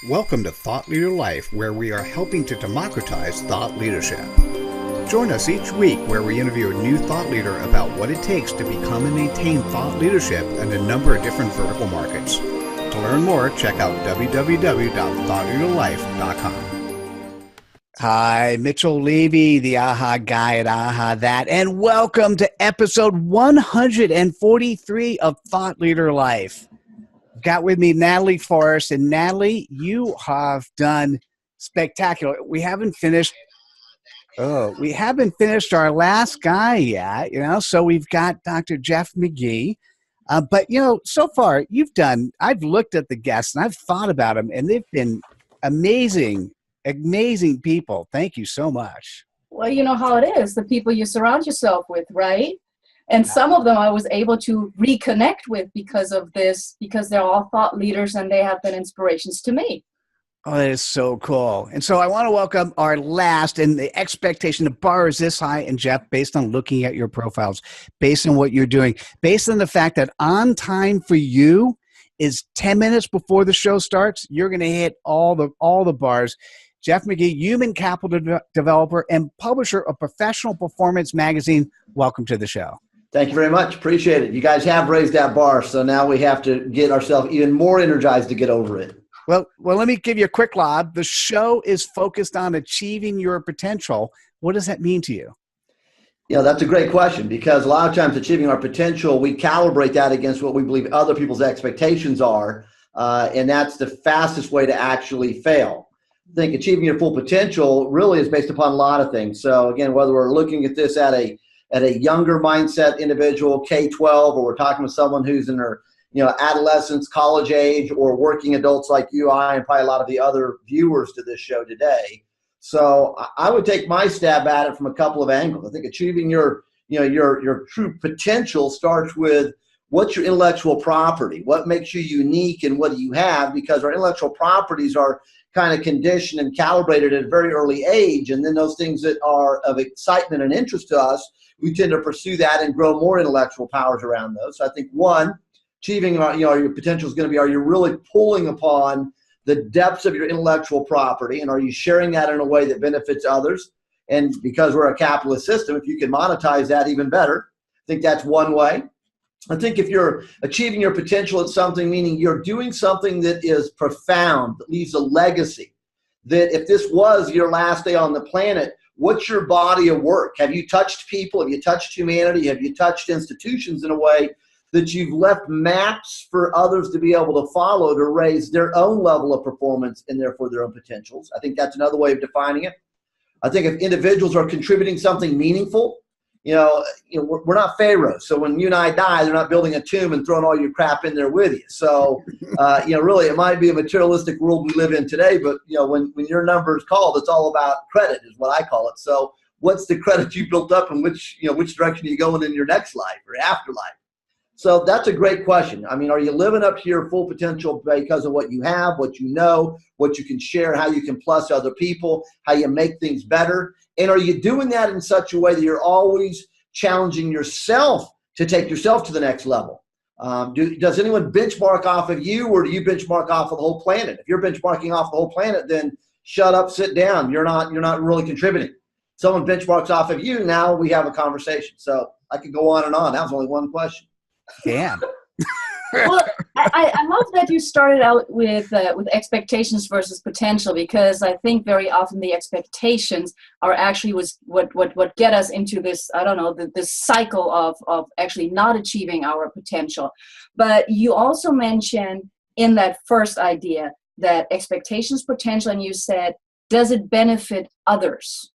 Welcome to Thought Leader Life, where we are helping to democratize thought leadership. Join us each week where we interview a new thought leader about what it takes to become and maintain thought leadership in a number of different vertical markets. To learn more, check out www.thoughtleaderlife.com. Hi, Mitchell Levy, the AHA guy at AHAthat, and welcome to episode 143 of Thought Leader Life. Got with me Natalie Forest, and Natalie, you have done spectacular. We haven't finished our last guy yet, so we've got Dr. Jeff Magee. But so far I've looked at the guests and I've thought about them, and they've been amazing people. Thank you so much. Well, you know how it is, the people you surround yourself with, right? And some of them I was able to reconnect with because of this, because they're all thought leaders and they have been inspirations to me. Oh, that is so cool. And so I want to welcome our last, and the expectation, the bar is this high, and Jeff, based on looking at your profiles, based on what you're doing, based on the fact that on time for you is 10 minutes before the show starts, you're going to hit all the bars. Jeff Magee, human capital developer and publisher of Professional Performance Magazine. Welcome to the show. Thank you very much. Appreciate it. You guys have raised that bar, so now we have to get ourselves even more energized to get over it. Well, let me give you a quick lob. The show is focused on achieving your potential. What does that mean to you? That's a great question, because a lot of times achieving our potential, we calibrate that against what we believe other people's expectations are, and that's the fastest way to actually fail. I think achieving your full potential really is based upon a lot of things. So again, whether we're looking at this at a younger mindset individual, K-12, or we're talking with someone who's in their adolescence, college age, or working adults like you, I, and probably a lot of the other viewers to this show today. So I would take my stab at it from a couple of angles. I think achieving your true potential starts with what's your intellectual property, what makes you unique, and what do you have, because our intellectual properties are kind of conditioned and calibrated at a very early age, and then those things that are of excitement and interest to us, we tend to pursue that and grow more intellectual powers around those. So I think achieving your potential is going to be, are you really pulling upon the depths of your intellectual property, and are you sharing that in a way that benefits others? And because we're a capitalist system, if you can monetize that, even better. I think that's one way. I think if you're achieving your potential at something, meaning you're doing something that is profound, that leaves a legacy, that if this was your last day on the planet, what's your body of work? Have you touched people? Have you touched humanity? Have you touched institutions in a way that you've left maps for others to be able to follow to raise their own level of performance and therefore their own potentials? I think that's another way of defining it. I think if individuals are contributing something meaningful, we're not pharaohs. So when you and I die, they're not building a tomb and throwing all your crap in there with you. So, really, it might be a materialistic world we live in today, but, when your number is called, it's all about credit is what I call it. So what's the credit you built up, and which direction are you going in your next life or afterlife? So that's a great question. I mean, are you living up to your full potential because of what you have, what you know, what you can share, how you can plus other people, how you make things better? And are you doing that in such a way that you're always challenging yourself to take yourself to the next level? Does anyone benchmark off of you, or do you benchmark off of the whole planet? If you're benchmarking off the whole planet, then shut up, sit down. You're not really contributing. Someone benchmarks off of you, now we have a conversation. So I could go on and on. That was only one question. Damn. Well, I love that you started out with expectations versus potential, because I think very often the expectations are actually what get us into this, this cycle of actually not achieving our potential. But you also mentioned in that first idea that expectations, potential, and you said, does it benefit others?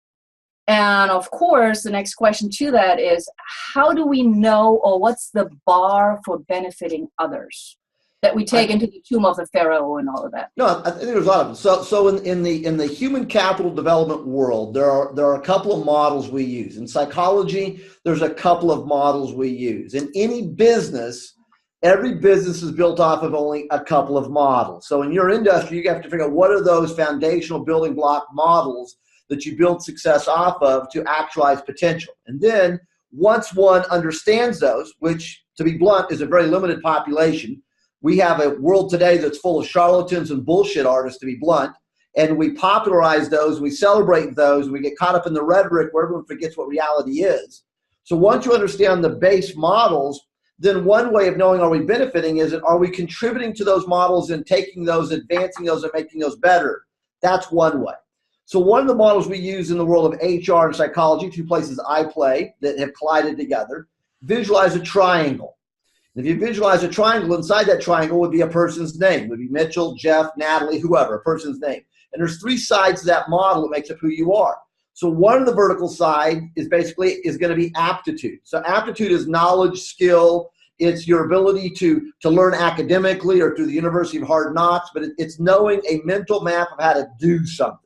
And of course, the next question to that is, how do we know, or what's the bar for benefiting others that we take into the tomb of the pharaoh and all of that? No, I think there's a lot of them. So in the human capital development world, there are a couple of models we use. In psychology, there's a couple of models we use. In any business, every business is built off of only a couple of models. So in your industry, you have to figure out what are those foundational building block models that you build success off of to actualize potential. And then once one understands those, which, to be blunt, is a very limited population, We have a world today that's full of charlatans and bullshit artists, to be blunt, and we popularize those, we celebrate those, we get caught up in the rhetoric where everyone forgets what reality is. So once you understand the base models, then one way of knowing are we benefiting is, are we contributing to those models and taking those, advancing those, and making those better? That's one way. So one of the models we use in the world of HR and psychology, two places I play that have collided together, visualize a triangle. If you visualize a triangle, inside that triangle would be a person's name. It would be Mitchell, Jeff, Natalie, whoever, a person's name. And there's three sides to that model that makes up who you are. So one of the vertical side is going to be aptitude. So aptitude is knowledge, skill. It's your ability to learn academically or through the University of Hard Knocks, but it's knowing a mental map of how to do something.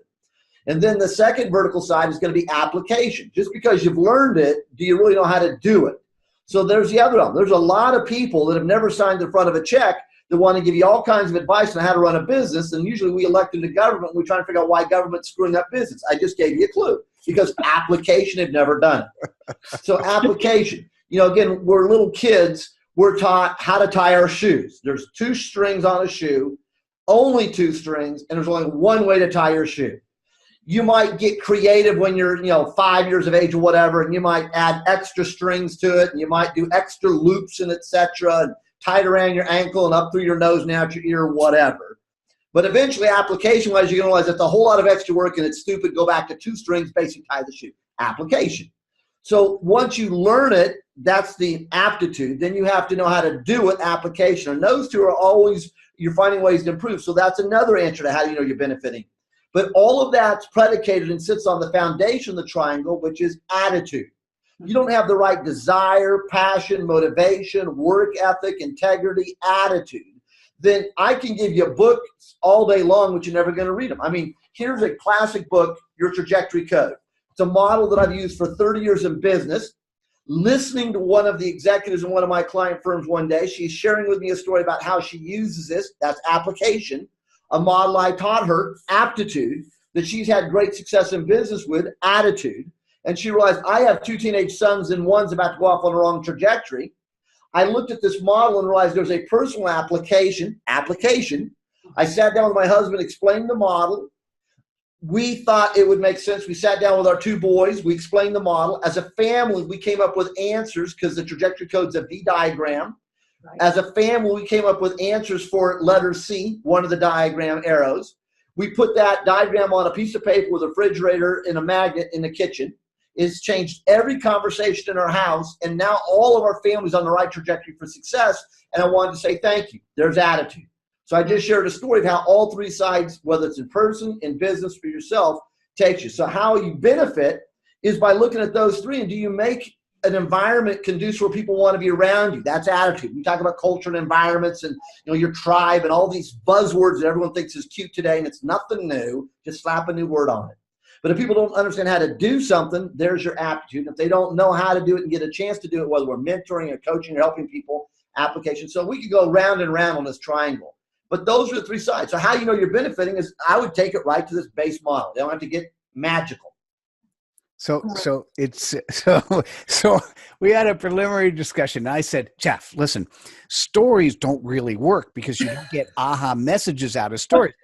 And then the second vertical side is going to be application. Just because you've learned it, do you really know how to do it? So there's the other one. There's a lot of people that have never signed the front of a check that want to give you all kinds of advice on how to run a business. And usually we elect into government and we try to figure out why government's screwing up business. I just gave you a clue because application have never done it. So application, again, we're little kids. We're taught how to tie our shoes. There's 2 strings on a shoe, only 2 strings, and there's only one way to tie your shoe. You might get creative when you're, 5 years of age or whatever, and you might add extra strings to it, and you might do extra loops and etc. and tie it around your ankle and up through your nose and out your ear, whatever. But eventually, application-wise, you're going to realize that's a whole lot of extra work, and it's stupid. Go back to 2 strings, basically tie the shoe. Application. So once you learn it, that's the aptitude. Then you have to know how to do it, application. And those two are always, you're finding ways to improve. So that's another answer to how you know you're benefiting. But all of that's predicated and sits on the foundation of the triangle, which is attitude. You don't have the right desire, passion, motivation, work ethic, integrity, attitude, then I can give you books all day long, but you're never going to read them. I mean, here's a classic book, Your Trajectory Code. It's a model that I've used for 30 years in business. Listening to one of the executives in one of my client firms one day, she's sharing with me a story about how she uses this. That's application. A model I taught her, aptitude, that she's had great success in business with, attitude. And she realized, I have 2 teenage sons and one's about to go off on the wrong trajectory. I looked at this model and realized there's a personal application. I sat down with my husband, explained the model. We thought it would make sense. We sat down with our 2 boys. We explained the model. As a family, we came up with answers because the trajectory code's a V diagram. Right. As a family, we came up with answers for letter C, one of the diagram arrows. We put that diagram on a piece of paper with a refrigerator and a magnet in the kitchen. It's changed every conversation in our house, and now all of our family's on the right trajectory for success, and I wanted to say thank you. There's attitude. So I just shared a story of how all 3 sides, whether it's in person, in business, for yourself, takes you. So how you benefit is by looking at those 3, and do you make an environment conducive where people want to be around you? That's attitude. We talk about culture and environments and your tribe and all these buzzwords that everyone thinks is cute today, and it's nothing new. Just slap a new word on it. But if people don't understand how to do something, there's your aptitude. If they don't know how to do it and get a chance to do it, whether we're mentoring or coaching or helping people, application. So we could go round and round on this triangle. But those are the 3 sides. So how you know you're benefiting is I would take it right to this base model. They don't have to get magical. So we had a preliminary discussion. I said, Jeff, listen, stories don't really work because you don't get aha messages out of stories.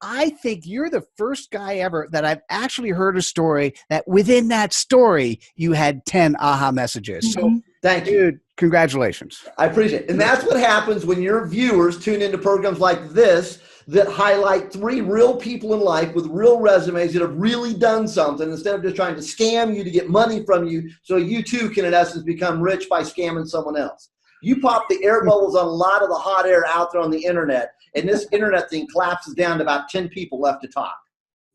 I think you're the first guy ever that I've actually heard a story that within that story you had 10 aha messages. So thank you. Dude, congratulations. I appreciate it. And that's what happens when your viewers tune into programs like this that highlight 3 real people in life with real resumes that have really done something instead of just trying to scam you to get money from you so you too can in essence become rich by scamming someone else. You pop the air bubbles on a lot of the hot air out there on the internet, and this internet thing collapses down to about 10 people left to talk.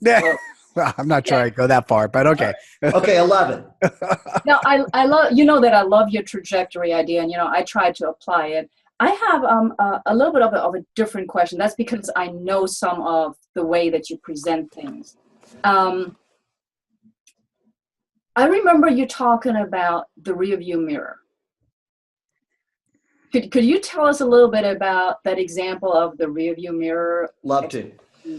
Yeah. Well, I'm not sure I'd go that far, but okay. Okay, 11. Now, I love, that I love your trajectory idea, and, I try to apply it. I have a little bit of a different question. That's because I know some of the way that you present things. I remember you talking about the rearview mirror. Could you tell us a little bit about that example of the rearview mirror? Love to.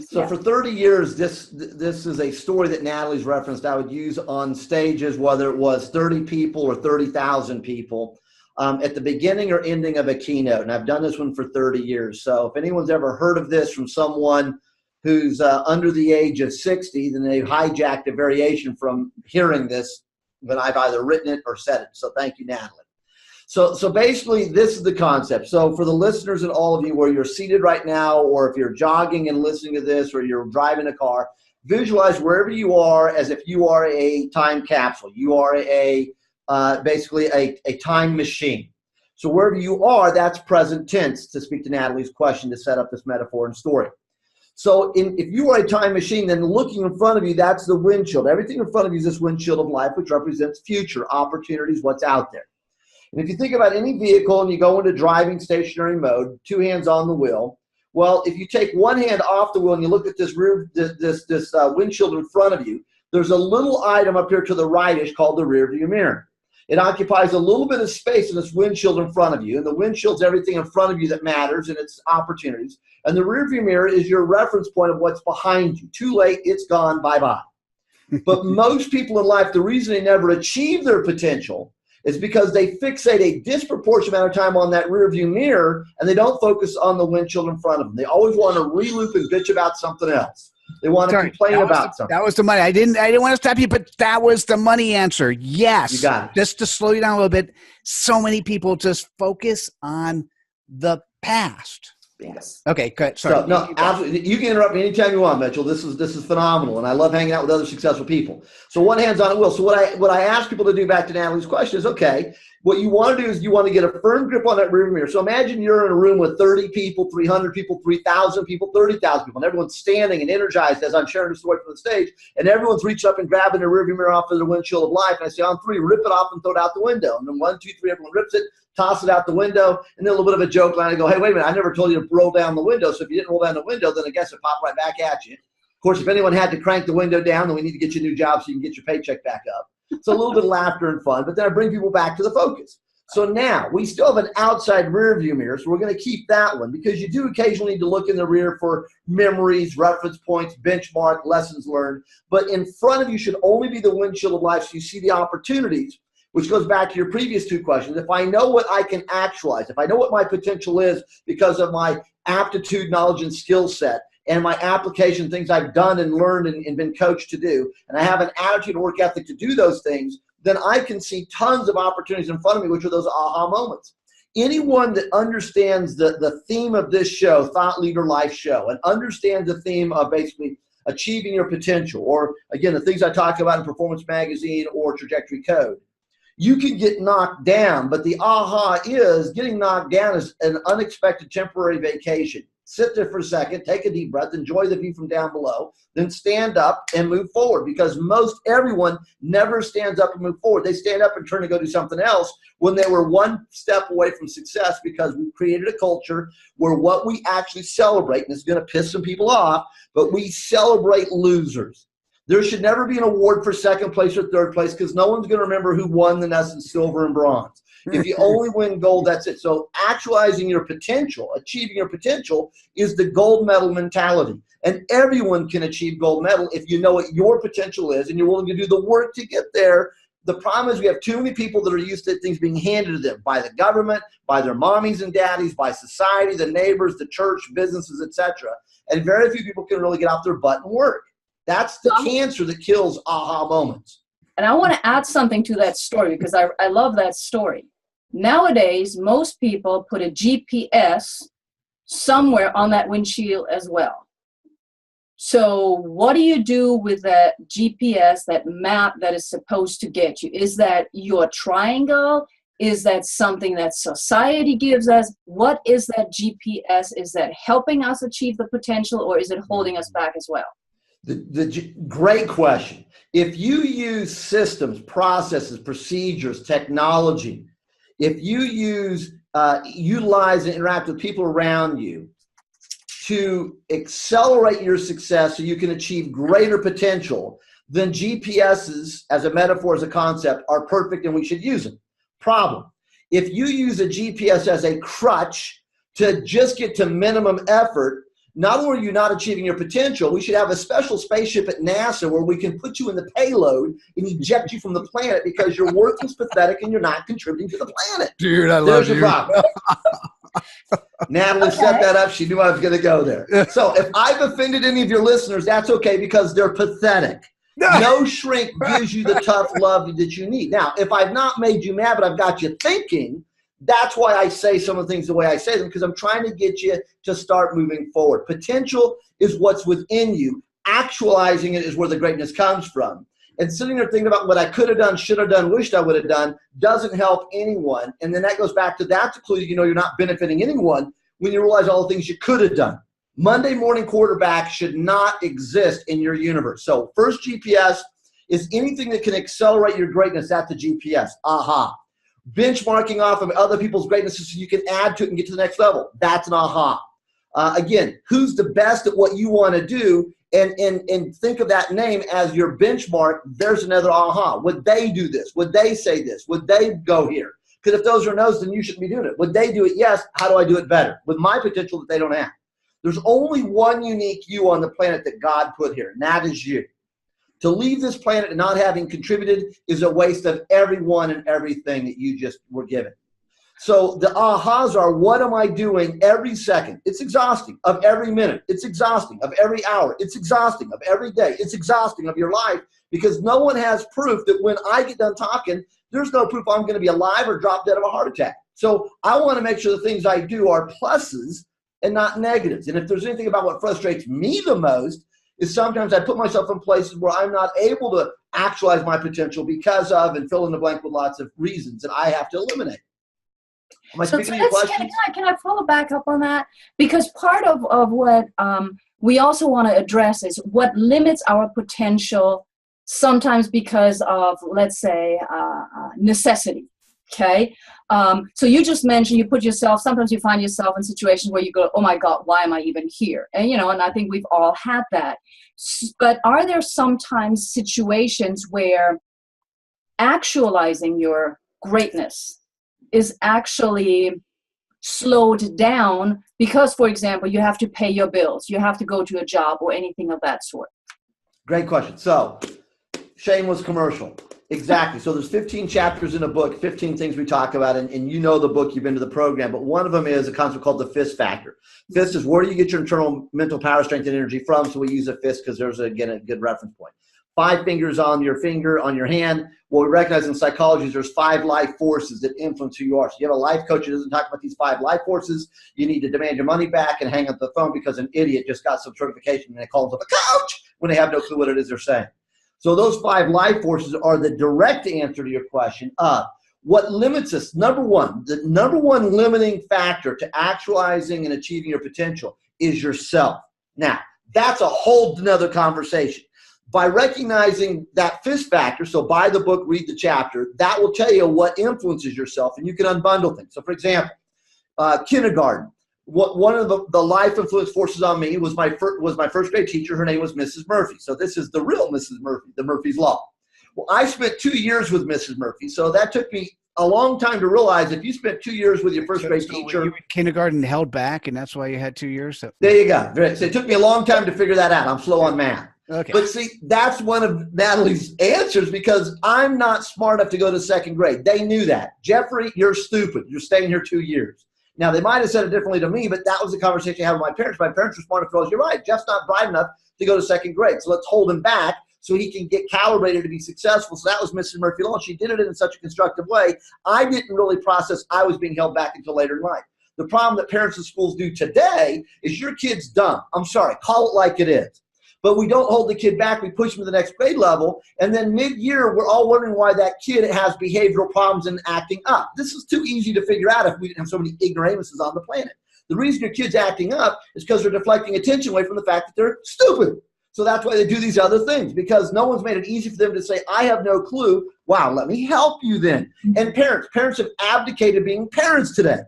So for 30 years, this is a story that Natalie's referenced I would use on stages, whether it was 30 people or 30,000 people. at the beginning or ending of a keynote. And I've done this one for 30 years. So if anyone's ever heard of this from someone who's under the age of 60, then they've hijacked a variation from hearing this when I've either written it or said it. So thank you, Natalie. So basically, this is the concept. So for the listeners and all of you, where you're seated right now, or if you're jogging and listening to this, or you're driving a car, visualize wherever you are as if you are a time capsule. You are basically a time machine. So wherever you are, that's present tense, to speak to Natalie's question, to set up this metaphor and story. So if you are a time machine, then looking in front of you, that's the windshield. Everything in front of you is this windshield of life, which represents future opportunities, what's out there. And if you think about any vehicle and you go into driving stationary mode, 2 hands on the wheel, well, if you take one hand off the wheel and you look at this windshield in front of you, there's a little item up here to the right-ish called the rear view mirror. It occupies a little bit of space in this windshield in front of you, and the windshield's everything in front of you that matters, and it's opportunities. And the rear view mirror is your reference point of what's behind you. Too late, it's gone, bye-bye. But most people in life, the reason they never achieve their potential is because they fixate a disproportionate amount of time on that rear view mirror, and they don't focus on the windshield in front of them. They always want to re-loop and bitch about something else. They want to complain about something. That was the money. I didn't want to stop you, but that was the money answer. Yes. You got it. Just to slow you down a little bit, so many people just focus on the past. Yes. Okay, good. Sorry. So, no, absolutely. You can interrupt me anytime you want, Mitchell. This is phenomenal, and I love hanging out with other successful people. So one hand's on the wheel. So what I ask people to do, back to Natalie's question, is, okay, what you want to do is you want to get a firm grip on that rear mirror. So imagine you're in a room with 30 people, 300 people, 3,000 people, 30,000 people, and everyone's standing and energized as I'm sharing the story from the stage, and everyone's reaching up and grabbing their rear view mirror off of their windshield of life, and I say, on 3, rip it off and throw it out the window. And then 1, 2, 3, everyone rips it, toss it out the window, and then a little bit of a joke line. I go, hey, wait a minute, I never told you to roll down the window, so if you didn't roll down the window, then I guess it popped right back at you. Of course, if anyone had to crank the window down, then we need to get you a new job so you can get your paycheck back up. So a little bit of laughter and fun, but then I bring people back to the focus. So now we still have an outside rear view mirror, so we're going to keep that one, because you do occasionally need to look in the rear for memories, reference points, benchmark, lessons learned. But in front of you should only be the windshield of life, so you see the opportunities, which goes back to your previous 2 questions. If I know what I can actualize, if I know what my potential is because of my aptitude, knowledge, and skill set, and my application, things I've done and learned and been coached to do, and I have an attitude and work ethic to do those things, then I can see tons of opportunities in front of me, which are those aha moments. Anyone that understands the theme of this show, Thought Leader Life Show, and understands the theme of basically achieving your potential, or again, the things I talk about in Performance Magazine or Trajectory Code, you can get knocked down, but the aha is getting knocked down is an unexpected temporary vacation. Sit there for a second, take a deep breath, enjoy the view from down below, then stand up and move forward, because most everyone never stands up and move forward. They stand up and turn to go do something else when they were one step away from success, because we created a culture where what we actually celebrate, and it's going to piss some people off, but we celebrate losers. There should never be an award for second place or third place, because no one's going to remember who won in essence silver and bronze. If you only win gold, that's it. So actualizing your potential, achieving your potential, is the gold medal mentality. And everyone can achieve gold medal if you know what your potential is and you're willing to do the work to get there. The problem is we have too many people that are used to things being handed to them by the government, by their mommies and daddies, by society, the neighbors, the church, businesses, etc. And very few people can really get off their butt and work. That's the cancer that kills aha moments. And I want to add something to that story, because I love that story. Nowadays, most people put a GPS somewhere on that windshield as well. So what do you do with that GPS, that map that is supposed to get you? Is that your triangle? Is that something that society gives us? What is that GPS? Is that helping us achieve the potential, or is it holding us back as well? Great question. If you use systems, processes, procedures, technology, if you utilize and interact with people around you to accelerate your success so you can achieve greater potential, then GPSs, as a metaphor, as a concept, are perfect and we should use them. Problem: if you use a GPS as a crutch to just get to minimum effort, not only are you not achieving your potential, we should have a special spaceship at NASA where we can put you in the payload and eject you from the planet because your work is pathetic and you're not contributing to the planet. Dude, I love There's you. your problem. Natalie set that up. She knew I was going to go there. So if I've offended any of your listeners, that's okay because they're pathetic. No shrink gives you the tough love that you need. Now, if I've not made you mad, but I've got you thinking, that's why I say some of the things the way I say them, because I'm trying to get you to start moving forward. Potential is what's within you. Actualizing it is where the greatness comes from. And sitting there thinking about what I could have done, should have done, wished I would have done doesn't help anyone. And then that goes back to that's a clue, you're not benefiting anyone when you realize all the things you could have done. Monday morning quarterback should not exist in your universe. So first GPS is anything that can accelerate your greatness. That's the GPS. AHA. Benchmarking off of other people's greatnesses so you can add to it and get to the next level. That's an AHA. Again, who's the best at what you want to do? And think of that name as your benchmark. There's another AHA. Would they do this? Would they say this? Would they go here? Because if those are no's, then you shouldn't be doing it. Would they do it? Yes. How do I do it better? With my potential that they don't have. There's only one unique you on the planet that God put here, and that is you. To leave this planet and not having contributed is a waste of everyone and everything that you just were given. So the ahas are, what am I doing every second? It's exhausting. Of every minute. It's exhausting. Of every hour. It's exhausting. Of every day. It's exhausting of your life because no one has proof that when I get done talking, there's no proof I'm going to be alive or drop dead of a heart attack. So I want to make sure the things I do are pluses and not negatives. And if there's anything about what frustrates me the most is sometimes I put myself in places where I'm not able to actualize my potential because of, and fill in the blank with lots of reasons that I have to eliminate. Am I speaking to your questions? Can I follow back up on that? Because part of what we also want to address is what limits our potential sometimes because of, let's say, necessity. Okay. So you just mentioned sometimes you find yourself in situations where you go, oh my God, why am I even here? And, and I think we've all had that. But are there sometimes situations where actualizing your greatness is actually slowed down because, for example, you have to pay your bills, you have to go to a job or anything of that sort? Great question. So, shameless commercial. Exactly. So there's 15 chapters in a book, 15 things we talk about, and you know the book, you've been to the program, but one of them is a concept called the fist factor. Fist is where do you get your internal mental power, strength, and energy from, so we use a fist because there's, again, a good reference point. 5 fingers on your finger, on your hand. What we recognize in psychology is there's 5 life forces that influence who you are. So you have a life coach who doesn't talk about these 5 life forces. You need to demand your money back and hang up the phone because an idiot just got some certification and they call himself a coach when they have no clue what it is they're saying. So those 5 life forces are the direct answer to your question of what limits us. Number one, the number one limiting factor to actualizing and achieving your potential is yourself. Now, that's a whole nother conversation. By recognizing that fist factor, so buy the book, read the chapter, that will tell you what influences yourself, and you can unbundle things. So, for example, kindergarten. One of the life influence forces on me was my first grade teacher. Her name was Mrs. Murphy. So this is the real Mrs. Murphy, the Murphy's Law. Well, I spent 2 years with Mrs. Murphy. So that took me a long time to realize if you spent 2 years with your first grade teacher. You in kindergarten held back, and that's why you had 2 years? So. There you go. So it took me a long time to figure that out. I'm slow on math. Okay. But see, that's one of Natalie's answers because I'm not smart enough to go to 2nd grade. They knew that. Jeffrey, you're stupid. You're staying here 2 years. Now, they might have said it differently to me, but that was the conversation I had with my parents. My parents were smart enough to realize, you're right, Jeff's not bright enough to go to 2nd grade. So let's hold him back so he can get calibrated to be successful. So that was Mrs. Murphy Law. She did it in such a constructive way. I didn't really process I was being held back until later in life. The problem that parents and schools do today is your kid's dumb. I'm sorry, call it like it is. But we don't hold the kid back. We push him to the next grade level. And then mid-year, we're all wondering why that kid has behavioral problems and acting up. This is too easy to figure out if we didn't have so many ignoramuses on the planet. The reason your kid's acting up is because they're deflecting attention away from the fact that they're stupid. So that's why they do these other things, because no one's made it easy for them to say, I have no clue. Wow, let me help you then. And parents have abdicated being parents today.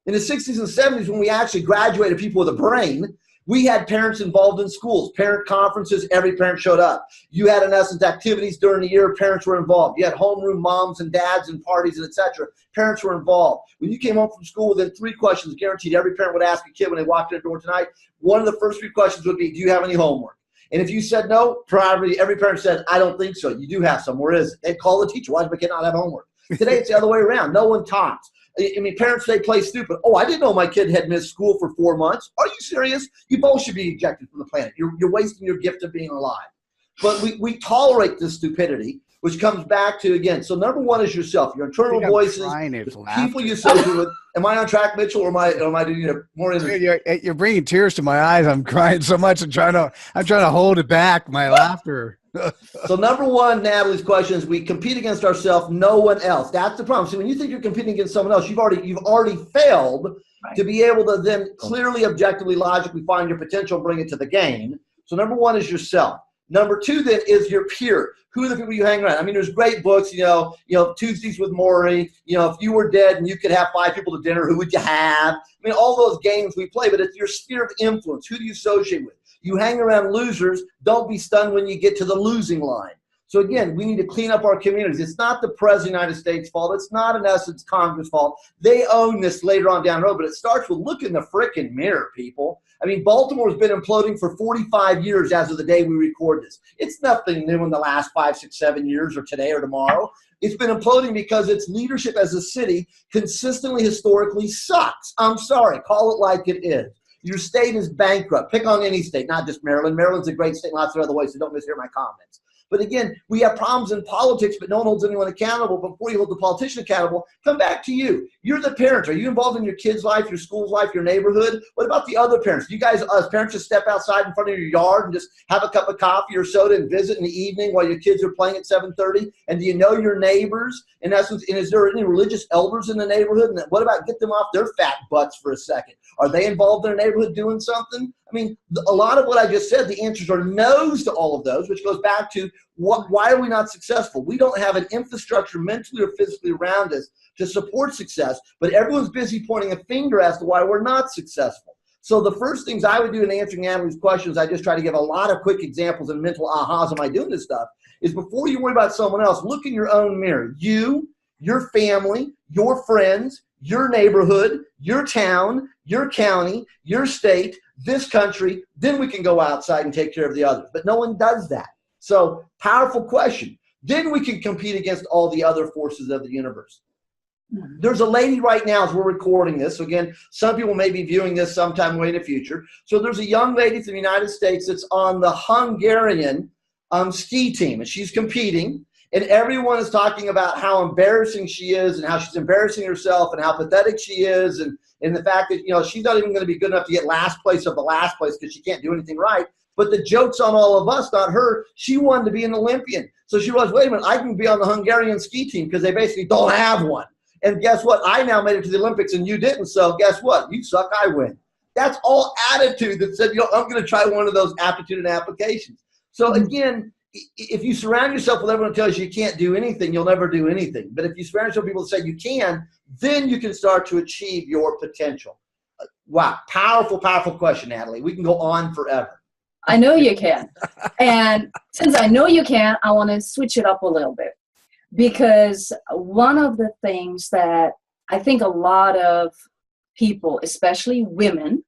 In the 60s and 70s, when we actually graduated people with a brain, We had parents involved in schools, parent conferences, every parent showed up. You had, in essence, activities during the year, parents were involved. You had homeroom moms and dads and parties and et cetera. Parents were involved. When you came home from school, within 3 questions, guaranteed every parent would ask a kid when they walked in the door tonight, one of the first 3 questions would be, do you have any homework? And if you said no, probably every parent said, I don't think so. You do have some. Where is it? They'd call the teacher. Why does my kid not have homework? Today, it's the other way around. No one talks. I mean, parents, they play stupid. Oh, I didn't know my kid had missed school for 4 months. Are you serious? You both should be ejected from the planet. You're wasting your gift of being alive. But we tolerate this stupidity, which comes back to, again, so number one is yourself, your internal voices, the people you associate with. Am I on track, Mitchell, or am I doing more energy? You're bringing tears to my eyes. I'm crying so much. I'm trying to hold it back, my laughter. So number one, Natalie's question is, we compete against ourselves, no one else. That's the problem. So when you think you're competing against someone else, you've already failed to be able to then clearly, objectively, logically find your potential, bring it to the game. So number one is yourself. Number two then is your peer. Who are the people you hang around? I mean, there's great books, Tuesdays with Maury, if you were dead and you could have 5 people to dinner, who would you have? I mean, all those games we play, but it's your sphere of influence. Who do you associate with? You hang around losers. Don't be stunned when you get to the losing line. So again, we need to clean up our communities. It's not the President of the United States' fault. It's not, in essence, Congress' fault. They own this later on down the road, but it starts with look in the frickin' mirror, people. I mean, Baltimore's been imploding for 45 years as of the day we record this. It's nothing new in the last 5, 6, 7 years or today or tomorrow. It's been imploding because its leadership as a city consistently, historically sucks. I'm sorry. Call it like it is. Your state is bankrupt. Pick on any state, not just Maryland. Maryland's a great state in lots of other ways, so don't mishear my comments. But again, we have problems in politics, but no one holds anyone accountable. Before you hold the politician accountable, come back to you. You're the parent. Are you involved in your kid's life, your school's life, your neighborhood? What about the other parents? You guys, as parents, just step outside in front of your yard and just have a cup of coffee or soda and visit in the evening while your kids are playing at 7:30? And do you know your neighbors? In essence, and is there any religious elders in the neighborhood? And what about get them off their fat butts for a second? Are they involved in their neighborhood doing something? I mean, a lot of what I just said, the answers are no's to all of those, which goes back to why are we not successful? We don't have an infrastructure mentally or physically around us to support success, but everyone's busy pointing a finger as to why we're not successful. So the first things I would do in answering Natalie's questions, I just try to give a lot of quick examples and mental ahas. Am I doing this stuff? Is before you worry about someone else, look in your own mirror. You, your family, your friends, your neighborhood, your town, your county, your state, this country, then we can go outside and take care of the others. But no one does that. So powerful question. Then we can compete against all the other forces of the universe. There's a lady right now as we're recording this. So again, some people may be viewing this sometime way in the future. So there's a young lady from the United States that's on the Hungarian ski team, and she's competing. And everyone is talking about how embarrassing she is and how she's embarrassing herself and how pathetic she is and the fact that, she's not even going to be good enough to get last place of the last place because she can't do anything right. But the joke's on all of us, not her. She wanted to be an Olympian. So she realized, wait a minute, I can be on the Hungarian ski team because they basically don't have one. And guess what? I now made it to the Olympics and you didn't. So guess what? You suck, I win. That's all attitude that said, I'm going to try one of those aptitude and applications. So again, if you surround yourself with everyone who tells you can't do anything, you'll never do anything. But if you surround yourself with people that say you can, then you can start to achieve your potential. Wow. Powerful, powerful question, Natalie. We can go on forever. I know you can. And since I know you can, I want to switch it up a little bit. Because one of the things that I think a lot of people, especially women,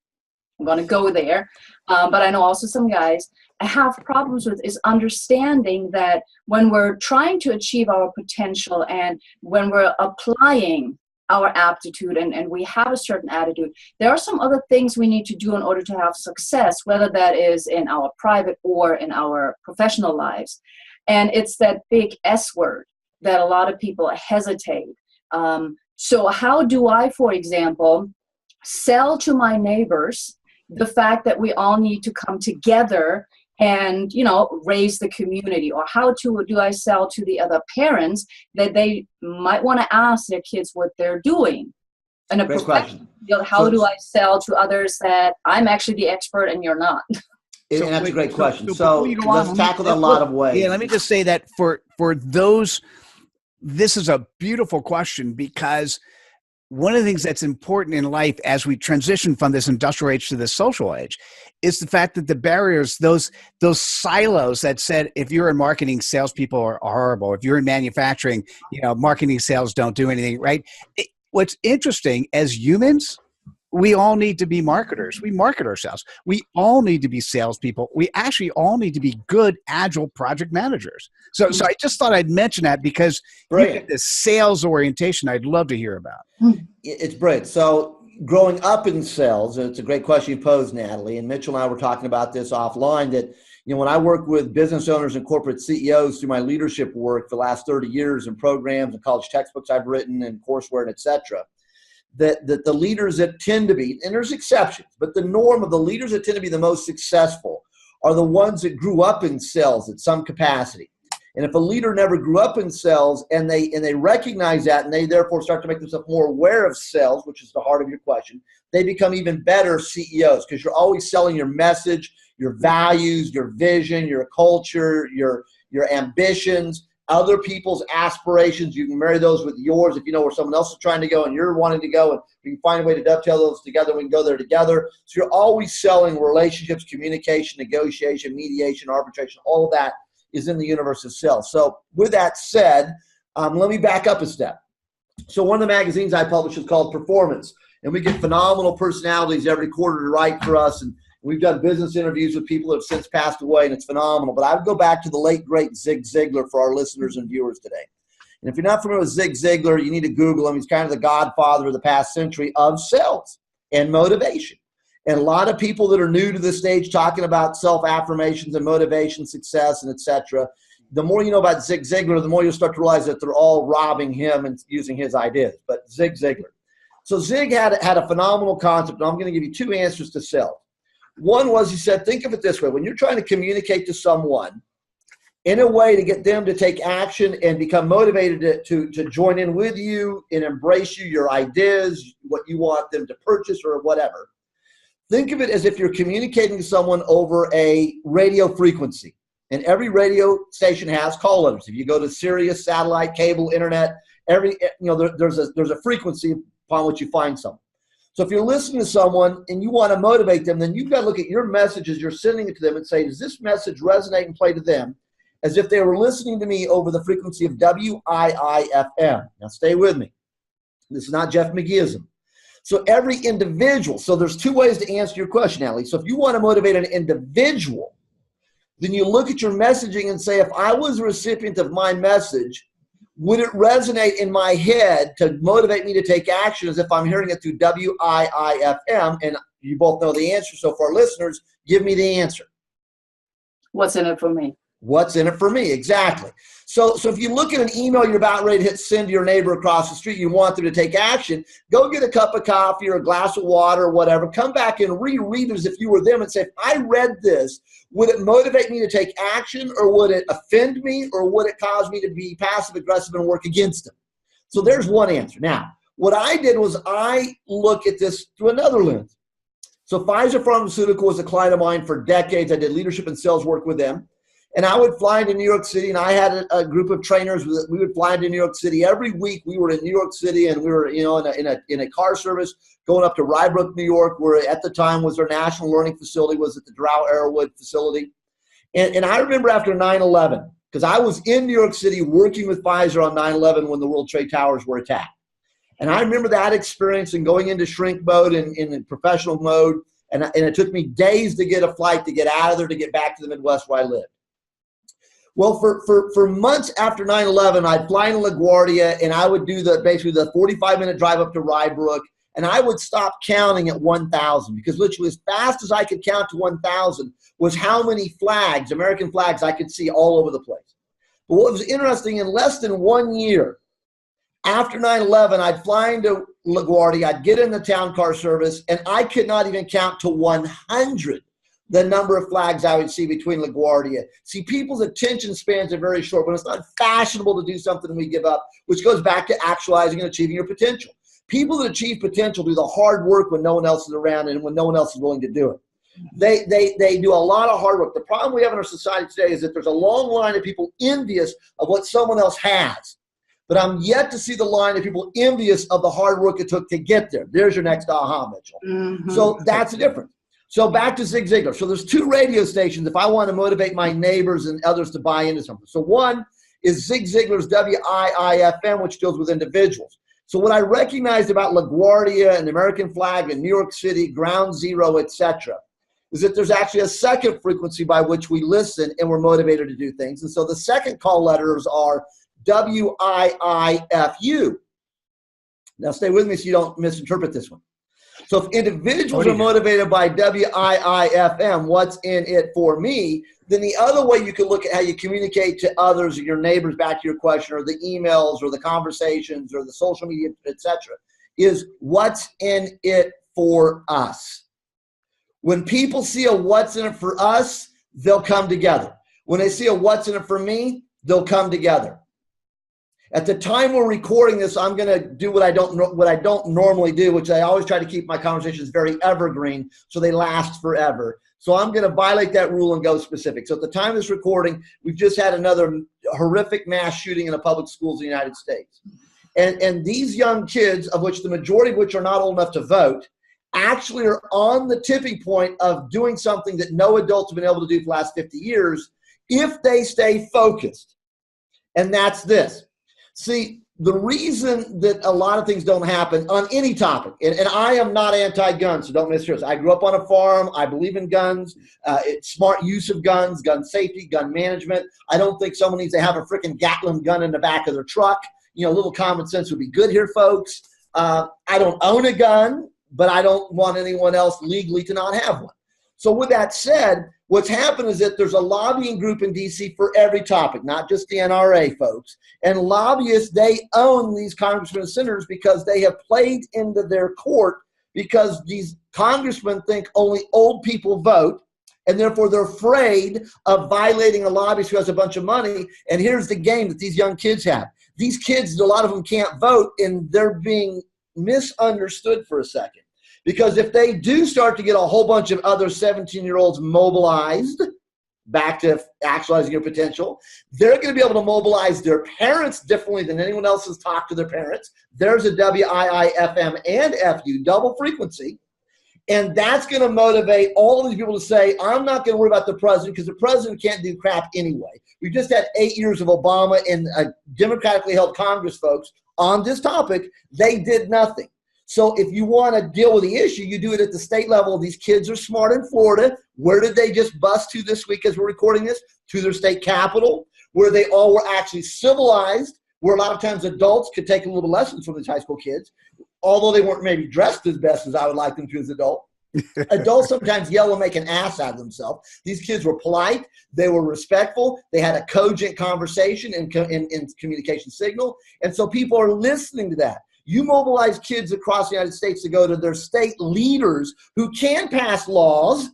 I'm going to go there, but I know also some guys, have problems with is understanding that when we're trying to achieve our potential and when we're applying our aptitude and we have a certain attitude, there are some other things we need to do in order to have success, whether that is in our private or in our professional lives. And it's that big S word that a lot of people hesitate. So how do I, for example, sell to my neighbors the fact that we all need to come together and, raise the community? Or how do I sell to the other parents that they might want to ask their kids what they're doing? And a professional field, how do I sell to others that I'm actually the expert and you're not? And that's a great question. So let's tackle that a lot of ways. Yeah, let me just say that for those, this is a beautiful question, because one of the things that's important in life as we transition from this industrial age to this social age is the fact that the barriers, those silos that said, if you're in marketing, salespeople are horrible. If you're in manufacturing, marketing, sales don't do anything, right? What's interesting, as humans, we all need to be marketers. We market ourselves. We all need to be salespeople. We actually all need to be good, agile project managers. So I just thought I'd mention that because you get this sales orientation I'd love to hear about. It's brilliant. So growing up in sales, and it's a great question you posed, Natalie, and Mitchell and I were talking about this offline, that when I work with business owners and corporate CEOs through my leadership work for the last 30 years in programs and college textbooks I've written and courseware and et cetera, that the leaders that tend to be, and there's exceptions, but the norm of the leaders that tend to be the most successful are the ones that grew up in sales at some capacity. And if a leader never grew up in sales and they recognize that, and they therefore start to make themselves more aware of sales, which is the heart of your question, they become even better CEOs, because you're always selling your message, your values, your vision, your culture, your ambitions, other people's aspirations. You can marry those with yours if you know where someone else is trying to go and you're wanting to go, and we can find a way to dovetail those together. We can go there together. So you're always selling relationships, communication, negotiation, mediation, arbitration. All of that is in the universe of sales. So with that said, let me back up a step. So one of the magazines I publish is called Performance, and we get phenomenal personalities every quarter to write for us, and we've done business interviews with people that have since passed away, and it's phenomenal. But I would go back to the late, great Zig Ziglar for our listeners and viewers today. And if you're not familiar with Zig Ziglar, you need to Google him. He's kind of the godfather of the past century of sales and motivation. And a lot of people that are new to this stage talking about self-affirmations and motivation, success, and et cetera, the more you know about Zig Ziglar, the more you'll start to realize that they're all robbing him and using his ideas. But Zig Ziglar. So Zig had a phenomenal concept, and I'm going to give you two answers to sales. One was, he said, think of it this way. When you're trying to communicate to someone in a way to get them to take action and become motivated to join in with you and embrace you, your ideas, what you want them to purchase or whatever, think of it as if you're communicating to someone over a radio frequency. And every radio station has call letters. If you go to Sirius, satellite, cable, internet, there's a frequency upon which you find someone. So if you're listening to someone and you want to motivate them, then you've got to look at your messages you're sending it to them and say, does this message resonate and play to them as if they were listening to me over the frequency of WIIFM? Now stay with me. This is not Jeff Mageeism. So every individual, so there's two ways to answer your question, Natalie. So if you want to motivate an individual, then you look at your messaging and say, if I was a recipient of my message, would it resonate in my head to motivate me to take action as if I'm hearing it through WIIFM? And you both know the answer. So for our listeners, give me the answer. What's in it for me? What's in it for me? Exactly. So if you look at an email you're about ready to hit send to your neighbor across the street, you want them to take action, go get a cup of coffee or a glass of water or whatever, come back and reread it as if you were them and say, if I read this, would it motivate me to take action, or would it offend me, or would it cause me to be passive aggressive and work against them? So there's one answer. Now, what I did was I look at this through another lens. So Pfizer Pharmaceutical was a client of mine for decades. I did leadership and sales work with them. And I would fly into New York City, and I had a group of trainers. We would fly into New York City every week. We were in New York City, and we were, in a car service going up to Rye Brook, New York, where at the time was their national learning facility, was at the Drow Arrowwood facility. And I remember after 9/11, because I was in New York City working with Pfizer on 9/11 when the World Trade Towers were attacked. And I remember that experience and going into shrink mode and in professional mode. And it took me days to get a flight to get out of there to get back to the Midwest where I lived. Well, for months after 9/11, I'd fly in LaGuardia, and I would do basically the 45-minute drive up to Rye Brook, and I would stop counting at 1,000, because literally as fast as I could count to 1,000 was how many flags, American flags, I could see all over the place. But what was interesting, in less than 1 year after 9/11, I'd fly into LaGuardia, I'd get in the town car service, and I could not even count to 100. The number of flags I would see between LaGuardia. See, people's attention spans are very short. When it's not fashionable to do something, we give up, which goes back to actualizing and achieving your potential. People that achieve potential do the hard work when no one else is around and when no one else is willing to do it. They do a lot of hard work. The problem we have in our society today is that there's a long line of people envious of what someone else has. But I'm yet to see the line of people envious of the hard work it took to get there. There's your next aha, Mitchell. Mm-hmm. So that's the difference. So back to Zig Ziglar. So there's 2 radio stations if I want to motivate my neighbors and others to buy into something. So one is Zig Ziglar's WIIFM, which deals with individuals. So what I recognized about LaGuardia and the American flag and New York City, Ground Zero, etc., is that there's actually a second frequency by which we listen and we're motivated to do things. And so the second call letters are WIIFU. Now stay with me so you don't misinterpret this one. So if individuals are motivated by WIIFM, what's in it for me, then the other way you can look at how you communicate to others or your neighbors, back to your question, or the emails or the conversations or the social media, etc., is what's in it for us. When people see a what's in it for us, they'll come together. When they see a what's in it for me, they'll come together. At the time we're recording this, I'm going to do what I don't normally do, which I always try to keep my conversations very evergreen so they last forever. So I'm going to violate that rule and go specific. So at the time of this recording, we've just had another horrific mass shooting in the public schools in the United States. And these young kids, of which the majority of which are not old enough to vote, actually are on the tipping point of doing something that no adults have been able to do for the last 50 years if they stay focused. And that's this. See, the reason that a lot of things don't happen on any topic, and I am not anti-gun, so don't mishear us. I grew up on a farm. I believe in guns, smart use of guns, gun safety, gun management. I don't think someone needs to have a freaking Gatling gun in the back of their truck. You know, a little common sense would be good here, folks. I don't own a gun, but I don't want anyone else legally to not have one. So with that said, what's happened is that there's a lobbying group in D.C. for every topic, not just the NRA, folks. And lobbyists, they own these congressmen and senators because they have played into their court because these congressmen think only old people vote, and therefore they're afraid of violating a lobbyist who has a bunch of money. And here's the game that these young kids have. These kids, a lot of them can't vote, and they're being misunderstood for a second. Because if they do start to get a whole bunch of other 17-year-olds mobilized, back to actualizing your potential, they're going to be able to mobilize their parents differently than anyone else has talked to their parents. There's a WIIFM and FU, double frequency. And that's going to motivate all of these people to say, I'm not going to worry about the president because the president can't do crap anyway. We just had 8 years of Obama and a democratically held Congress, folks, on this topic. They did nothing. So if you want to deal with the issue, you do it at the state level. These kids are smart in Florida. Where did they just bust to this week as we're recording this? To their state capital, where they all were actually civilized, where a lot of times adults could take a little lessons from these high school kids, although they weren't maybe dressed as best as I would like them to as adults. Adults sometimes yell and make an ass out of themselves. These kids were polite. They were respectful. They had a cogent conversation and communication signal. And so people are listening to that. You mobilize kids across the United States to go to their state leaders who can pass laws,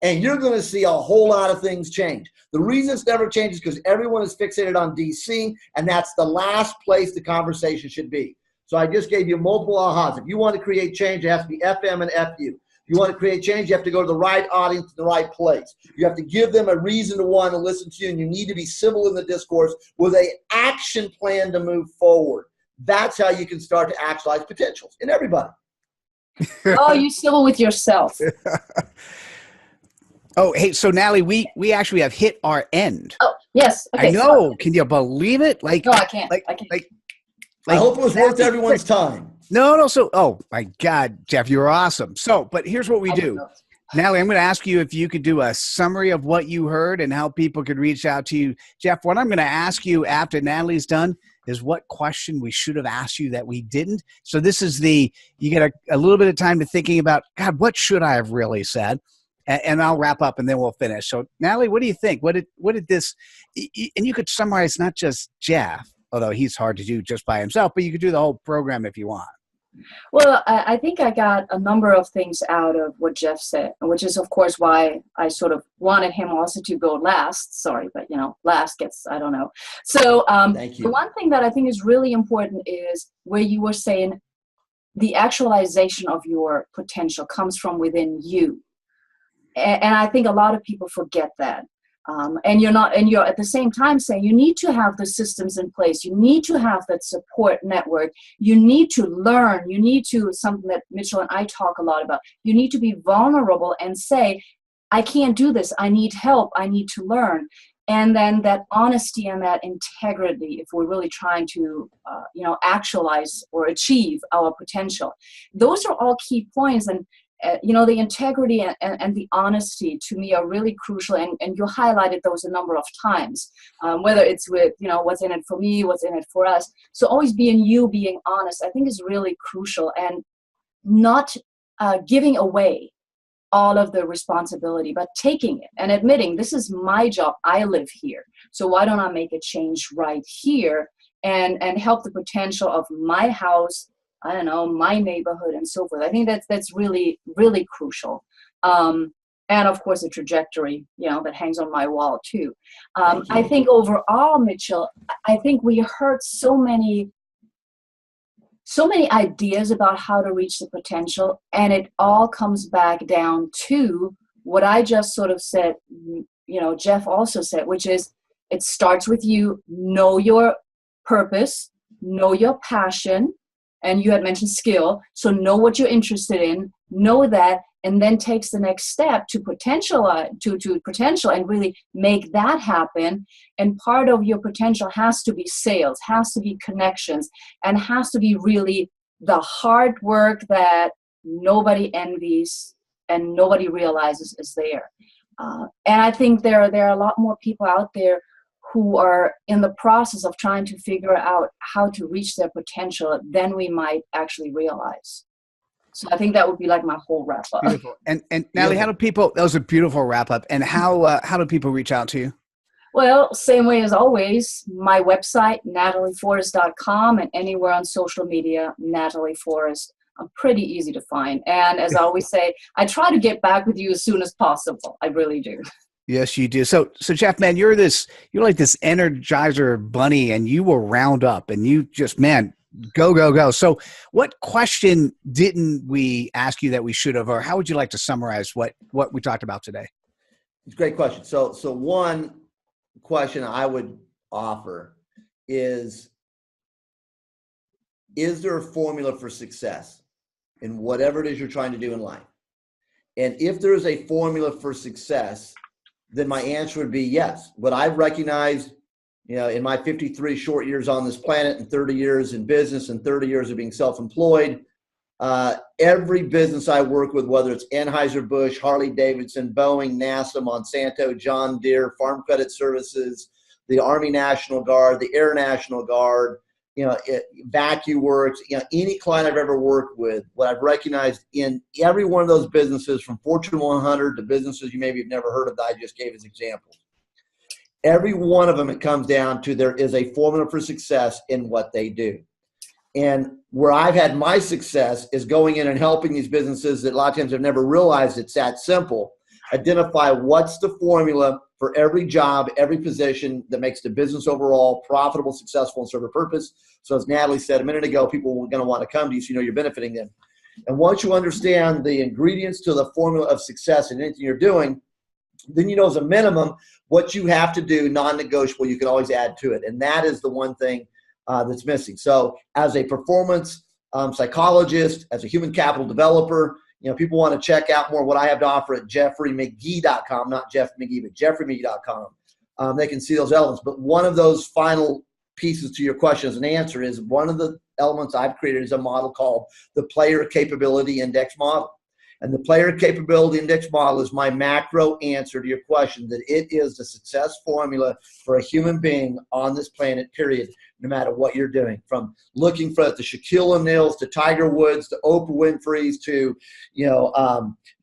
and you're going to see a whole lot of things change. The reason it's never changes is because everyone is fixated on D.C., and that's the last place the conversation should be. So I just gave you multiple ahas. If you want to create change, it has to be FM and FU. If you want to create change, you have to go to the right audience in the right place. You have to give them a reason to want to listen to you, and you need to be civil in the discourse with an action plan to move forward. That's how you can start to actualize potentials in everybody. Oh, you civil with yourself. Oh, hey, so Natalie, we actually have hit our end. Oh, yes. Okay, I know. Can you believe it? No, I can't. I can't. I hope it was worth everyone's time. No. So, oh my God, Jeff, you were awesome. So, but here's what we do. Natalie, I'm going to ask you if you could do a summary of what you heard and how people could reach out to you. Jeff, what I'm going to ask you after Natalie's done is what question we should have asked you that we didn't. So this is you get a little bit of time to thinking about, God, what should I have really said? And I'll wrap up and then we'll finish. So Natalie, what do you think? What did this, and you could summarize not just Jeff, although he's hard to do just by himself, but you could do the whole program if you want. Well, I think I got a number of things out of what Jeff said, which is, of course, why I sort of wanted him also to go last. Sorry, but, last gets, I don't know. So Thank you. The one thing that I think is really important is where you were saying the actualization of your potential comes from within you. And I think a lot of people forget that. And you're at the same time saying you need to have the systems in place. You need to have that support network. You need to learn. You need to, something that Mitchell and I talk a lot about, you need to be vulnerable and say, I can't do this. I need help. I need to learn. And then that honesty and that integrity, if we're really trying to, actualize or achieve our potential. Those are all key points. And the integrity and the honesty to me are really crucial, and you highlighted those a number of times, whether it's with, what's in it for me, what's in it for us. So always being honest, I think is really crucial, and not giving away all of the responsibility, but taking it and admitting, this is my job, I live here, so why don't I make a change right here and help the potential of my house, I don't know, my neighborhood and so forth. I think that's really, really crucial. And of course, the trajectory, that hangs on my wall too. I think overall, Mitchell, I think we heard so many ideas about how to reach the potential, and it all comes back down to what I just sort of said, Jeff also said, which is it starts with you, know your purpose, know your passion, and you had mentioned skill. So know what you're interested in, know that, and then takes the next step to potential and really make that happen. And part of your potential has to be sales, has to be connections, and has to be really the hard work that nobody envies and nobody realizes is there. And I think there are a lot more people out there who are in the process of trying to figure out how to reach their potential than we might actually realize. So I think that would be like my whole wrap up. Beautiful. And Natalie, how do people, that was a beautiful wrap up. And how do people reach out to you? Well, same way as always, my website, natalieforest.com, and anywhere on social media, Natalie Forest. I'm pretty easy to find. And as I always say, I try to get back with you as soon as possible. I really do. Yes, you do. So Jeff, man, you're like this Energizer bunny, and you will round up, and you just, man, go. So what question didn't we ask you that we should have, or how would you like to summarize what we talked about today? It's a great question. So one question I would offer is there a formula for success in whatever it is you're trying to do in life? And if there is a formula for success, then my answer would be yes. What I've recognized, in my 53 short years on this planet and 30 years in business and 30 years of being self-employed, every business I work with, whether it's Anheuser-Busch, Harley-Davidson, Boeing, NASA, Monsanto, John Deere, Farm Credit Services, the Army National Guard, the Air National Guard, VacuWorks, any client I've ever worked with, what I've recognized in every one of those businesses, from Fortune 100 to businesses you maybe have never heard of that I just gave as examples, every one of them, it comes down to there is a formula for success in what they do. And where I've had my success is going in and helping these businesses that a lot of times have never realized it's that simple. Identify what's the formula for every job, every position that makes the business overall profitable, successful, and serve a purpose. So as Natalie said a minute ago, people are going to want to come to you so you're benefiting them. And once you understand the ingredients to the formula of success in anything you're doing, then you know as a minimum what you have to do, non-negotiable, you can always add to it. And that is the one thing that's missing. So as a performance psychologist, as a human capital developer, people want to check out more what I have to offer at jeffreymagee.com, not Jeff Magee, but jeffreymagee.com. They can see those elements. But one of those final pieces to your question as an answer is one of the elements I've created is a model called the Player Capability Index Model. And the Player Capability Index Model is my macro answer to your question, that it is the success formula for a human being on this planet, period, no matter what you're doing. From looking for the Shaquille O'Neals to Tiger Woods to Oprah Winfrey's to,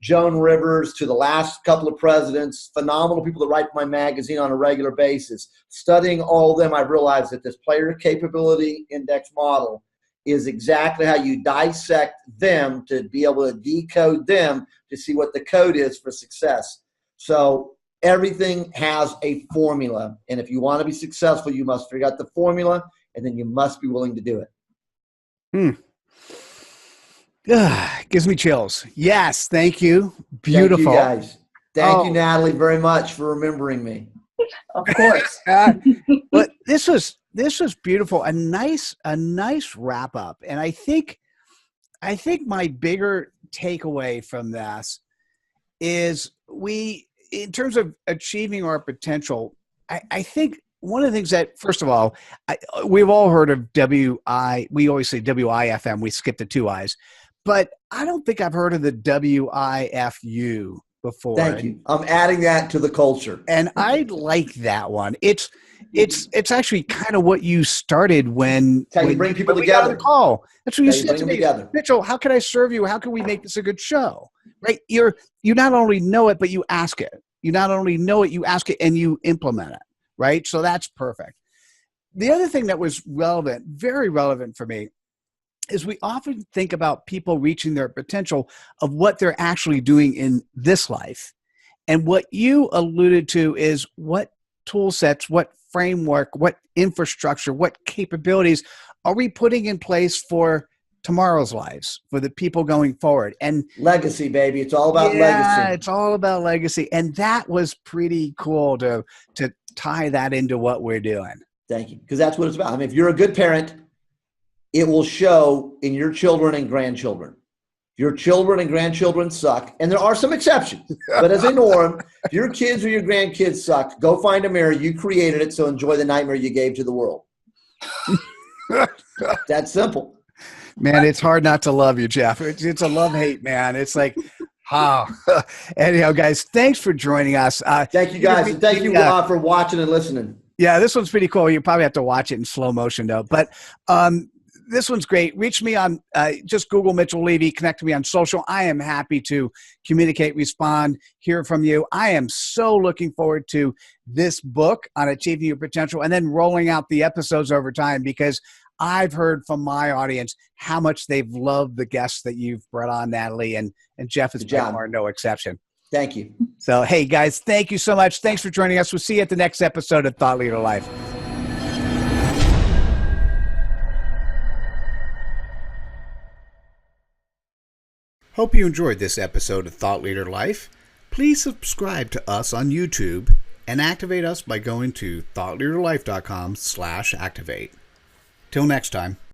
Joan Rivers to the last couple of presidents, phenomenal people that write for my magazine on a regular basis. Studying all of them, I've realized that this Player Capability Index Model is exactly how you dissect them to be able to decode them to see what the code is for success. So everything has a formula. And if you want to be successful, you must figure out the formula, and then you must be willing to do it. Gives me chills. Yes. Thank you. Beautiful. Thank you, guys. Thank you, Natalie, very much for remembering me. Of course. But this was beautiful. A nice wrap up. And I think my bigger takeaway from this is in terms of achieving our potential, I think one of the things that, first of all, we've all heard of we always say WIFM, we skip the two I's, but I don't think I've heard of the WIFU before. Thank you. I'm adding that to the culture. And I like that one. It's actually kind of what you started when you bring people we together. Got on the call. That's what you said bring to them me. Together. Mitchell, how can I serve you? How can we make this a good show? Right? You not only know it, but you ask it. You not only know it, you ask it and you implement it. Right? So that's perfect. The other thing that was relevant, very relevant for me, is we often think about people reaching their potential of what they're actually doing in this life. And what you alluded to is what tool sets, what framework, what infrastructure, what capabilities are we putting in place for tomorrow's lives, for the people going forward? And legacy, baby. It's all about legacy. Yeah, it's all about legacy. And that was pretty cool to tie that into what we're doing. Thank you. Because that's what it's about. I mean, if you're a good parent, it will show in your children and grandchildren. Your children and grandchildren suck, and there are some exceptions, but as a norm, if your kids or your grandkids suck, go find a mirror. You created it, so enjoy the nightmare you gave to the world. That's simple. Man, it's hard not to love you, Jeff. It's a love-hate, man. It's like, anyhow, guys, thanks for joining us. Thank you, guys, and thank you for watching and listening. Yeah, this one's pretty cool. You probably have to watch it in slow motion, though. But this one's great. Reach me on just Google Mitchell Levy, connect to me on social. I am happy to communicate, respond, hear from you. I am so looking forward to this book on achieving your potential and then rolling out the episodes over time, because I've heard from my audience how much they've loved the guests that you've brought on, Natalie, and Jeff is by far no exception. Thank you. So, hey, guys, thank you so much. Thanks for joining us. We'll see you at the next episode of Thought Leader Life. Hope you enjoyed this episode of Thought Leader Life. Please subscribe to us on YouTube and activate us by going to thoughtleaderlife.com/activate. Till next time.